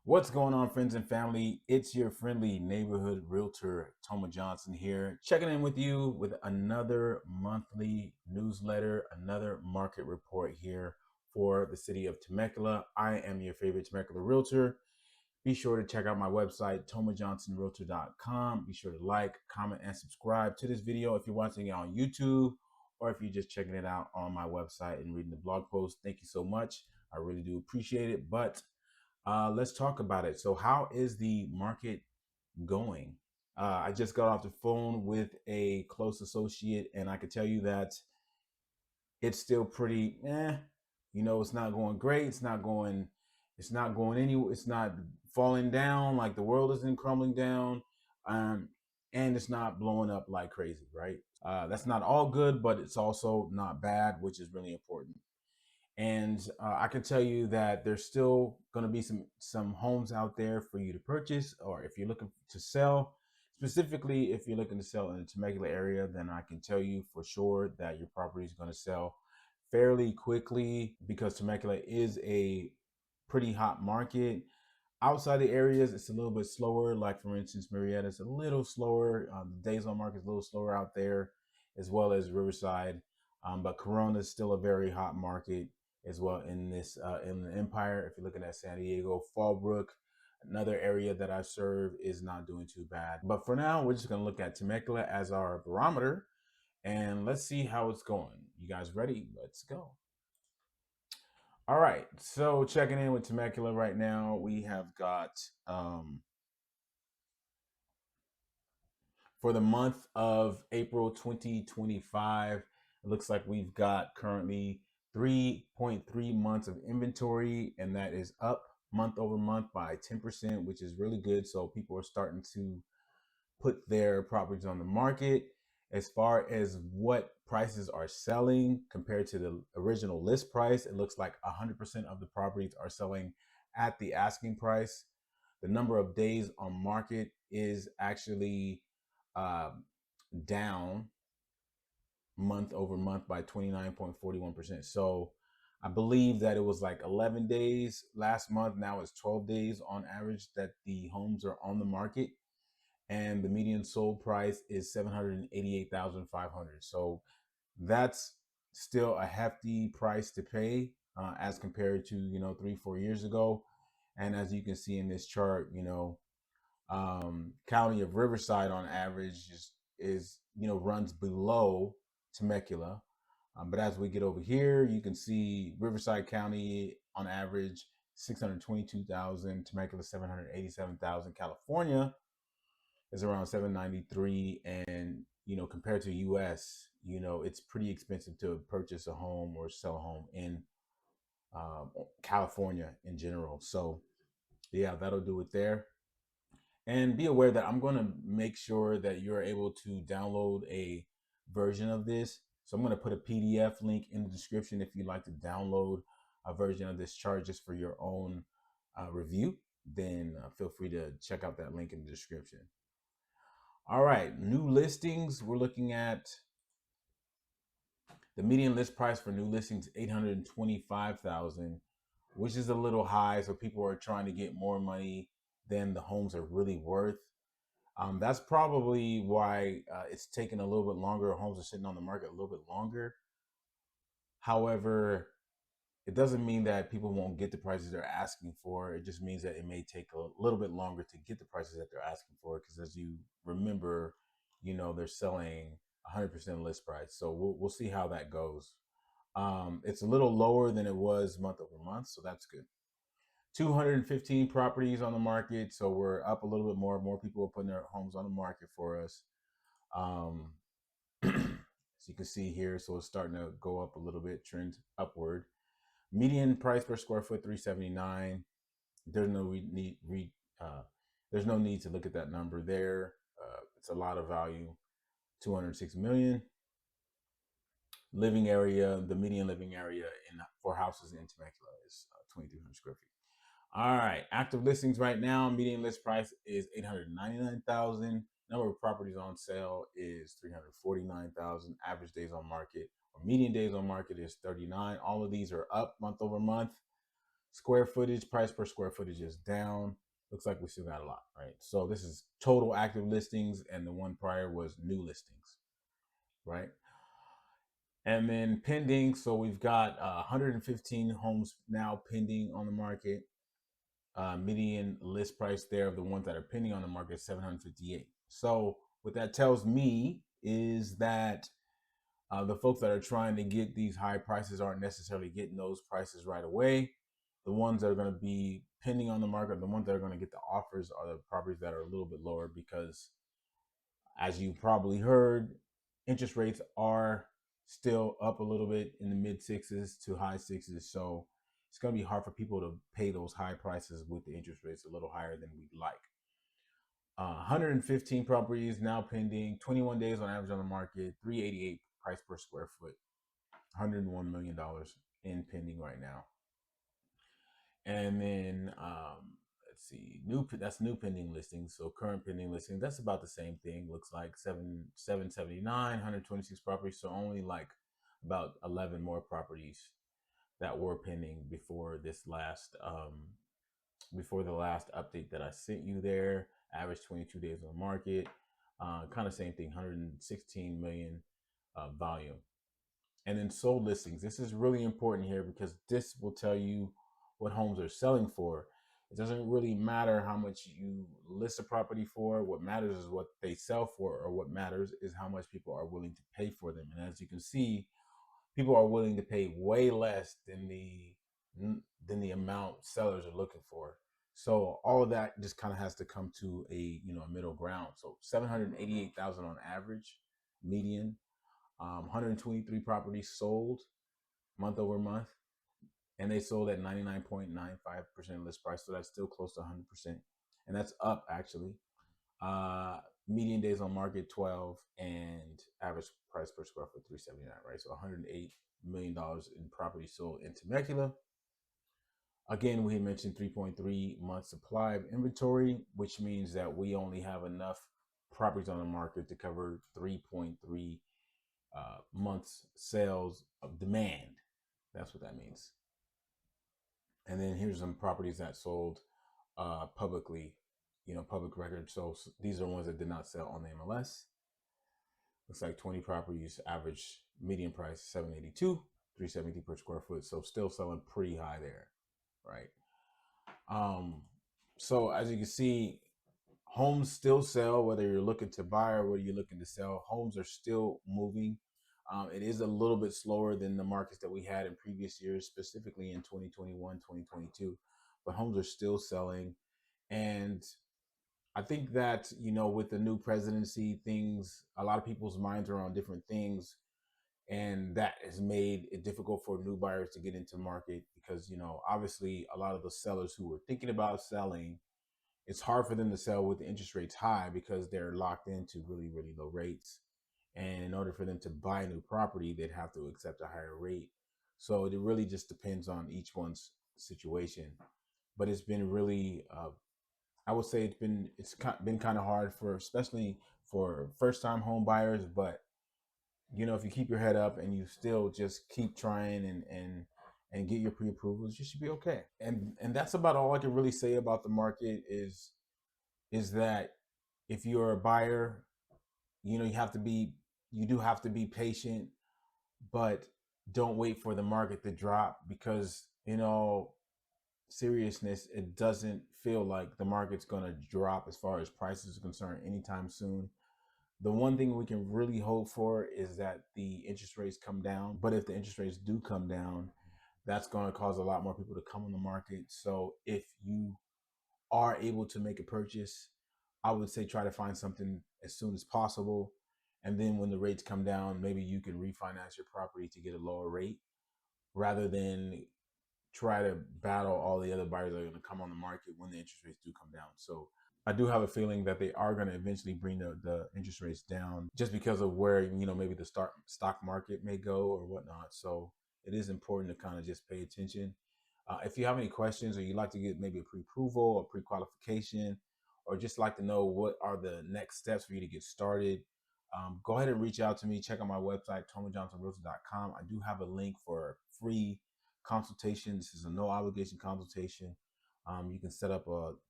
What's going on, friends and family? It's your friendly neighborhood realtor, Toma Johnson here, checking in with you with another monthly newsletter, another market report here for the city of Temecula. I am your favorite Temecula realtor. Be sure to check out my website, tomajohnsonrealtor.com. Be sure to like, comment, and subscribe to this video if you're watching it on YouTube or if you're just checking it out on my website and reading the blog post. Thank you so much. I really do appreciate it. But let's talk about it. So, how is the market going? I just got off the phone with a close associate, and I can tell you that it's still pretty. It's not going great. It's not going. It's not going anywhere. It's not falling down like the world isn't crumbling down, um, and it's not blowing up like crazy. Right? That's not all good, but it's also not bad, which is really important. And I can tell you that there's still going to be some homes out there for you to purchase, or if you're looking to sell. Specifically, if you're looking to sell in the Temecula area, then I can tell you for sure that your property is going to sell fairly quickly because Temecula is a pretty hot market. Outside the areas, it's a little bit slower. Like for instance, Marietta is a little slower. The days on market is a little slower out there, as well as Riverside. But Corona is still a very hot market as well in this in the Empire. If you're looking at San Diego, Fallbrook, another area that I serve, is not doing too bad. But for now, we're just going to look at Temecula as our barometer, and let's see how it's going. You guys ready? Let's go. All right, so checking in with Temecula right now, we have got for the month of April 2025, it looks like we've got currently 3.3 months of inventory, and that is up month over month by 10%, which is really good. So people are starting to put their properties on the market. As far as what prices are selling compared to the original list price, it looks like 100% of the properties are selling at the asking price. The number of days on market is actually uh, down month over month by 29.41%. So I believe that it was like 11 days last month. Now it's 12 days on average that the homes are on the market, and the median sold price is 788,500. So that's still a hefty price to pay as compared to 3-4 years ago. And as you can see in this chart, county of Riverside on average is runs below Temecula. But as we get over here, you can see Riverside County on average 622,000, Temecula 787,000, California is around 793, and compared to US, it's pretty expensive to purchase a home or sell a home in California in general. So yeah, that'll do it there. And be aware that I'm going to make sure that you're able to download a version of this. So I'm going to put a PDF link in the description if you'd like to download a version of this chart just for your own review. Then feel free to check out that link in the description. All right, new listings. We're looking at the median list price for new listings, 825,000, which is a little high. So people are trying to get more money than the homes are really worth. That's probably why it's taking a little bit longer. Homes are sitting on the market a little bit longer. However, it doesn't mean that people won't get the prices they're asking for. It just means that it may take a little bit longer to get the prices that they're asking for. Because as you remember, they're selling 100% list price. So we'll see how that goes. It's a little lower than it was month over month, so that's good. 215 properties on the market, so we're up a little bit more. More people are putting their homes on the market for us. As you can see here, so it's starting to go up a little bit, trend upward. Median price per square foot 379. There's no there's no need to look at that number there. It's a lot of value. 206 million. Living area, the median living area for houses in Temecula is 2,300 square feet. All right, active listings right now. Median list price is 899,000. Number of properties on sale is 349,000. Average days on market or median days on market is 39. All of these are up month over month. Square footage, price per square footage is down. Looks like we still got a lot, right? So this is total active listings, and the one prior was new listings, right? And then pending, so we've got 115 homes now pending on the market. Median list price there of the ones that are pending on the market is 758. So what that tells me is that the folks that are trying to get these high prices aren't necessarily getting those prices right away. The ones that are going to be pending on the market, the ones that are going to get the offers, are the properties that are a little bit lower because, as you probably heard, interest rates are still up a little bit in the mid sixes to high sixes. So it's going to be hard for people to pay those high prices with the interest rates a little higher than we'd like. 115 properties now pending, 21 days on average on the market, 388 price per square foot, $101 million in pending right now. And then let's see, that's new pending listings. So current pending listings, that's about the same thing. Looks like 779, 126 properties. So only like about 11 more properties that were pending before before the last update that I sent you there. Average 22 days on the market. Kind of same thing, 116 million volume. And then sold listings. This is really important here because this will tell you what homes are selling for. It doesn't really matter how much you list a property for. What matters is what they sell for, or what matters is how much people are willing to pay for them. And as you can see, people are willing to pay way less than the amount sellers are looking for. So all of that just kind of has to come to a middle ground. So 788,000 on average, median. 123 properties sold month over month, and they sold at 99.95% list price. So that's still close to 100%, and that's up actually. Median days on market 12, and average price per square foot 379. Right, so $108 million in property sold in Temecula. Again, we had mentioned 3.3 months supply of inventory, which means that we only have enough properties on the market to cover 3.3 months sales of demand. That's what that means. And then here's some properties that sold publicly, public record. So these are ones that did not sell on the MLS. Looks like 20 properties, average median price 782, 370 per square foot. So still selling pretty high there, right? So as you can see, homes still sell, whether you're looking to buy or whether you're looking to sell. Homes are still moving. It is a little bit slower than the markets that we had in previous years, specifically in 2021, 2022, but homes are still selling. And I think that, with the new presidency, a lot of people's minds are on different things. And that has made it difficult for new buyers to get into the market because, obviously a lot of the sellers who were thinking about selling, it's hard for them to sell with the interest rates high because they're locked into really, really low rates. And in order for them to buy a new property, they'd have to accept a higher rate. So it really just depends on each one's situation. But it's been really, I would say it's been kind of hard especially for first time home buyers. But if you keep your head up and you still just keep trying and get your pre-approvals, you should be okay. And that's about all I can really say about the market is that if you're a buyer, you do have to be patient, but don't wait for the market to drop because, seriousness, it doesn't feel like the market's going to drop as far as prices are concerned anytime soon. The one thing we can really hope for is that the interest rates come down. But if the interest rates do come down, that's going to cause a lot more people to come on the market. So if you are able to make a purchase, I would say try to find something as soon as possible. And then when the rates come down, maybe you can refinance your property to get a lower rate rather than try to battle all the other buyers that are going to come on the market when the interest rates do come down. So I do have a feeling that they are going to eventually bring the interest rates down just because of where, maybe the stock market may go or whatnot. So it is important to kind of just pay attention. If you have any questions or you'd like to get maybe a pre-approval or pre-qualification, or just like to know what are the next steps for you to get started, go ahead and reach out to me. Check out my website, tomajohnsonrealtor.com. I do have a link for a free consultation. This is a no obligation consultation. You can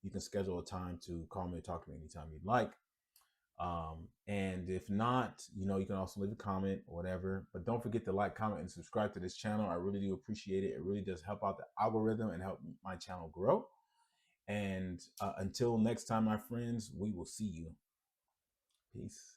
you can schedule a time to call me or talk to me anytime you'd like. And if not, you can also leave a comment or whatever, but don't forget to like, comment, and subscribe to this channel. I really do appreciate it. It really does help out the algorithm and help my channel grow. And until next time, my friends, we will see you. Peace.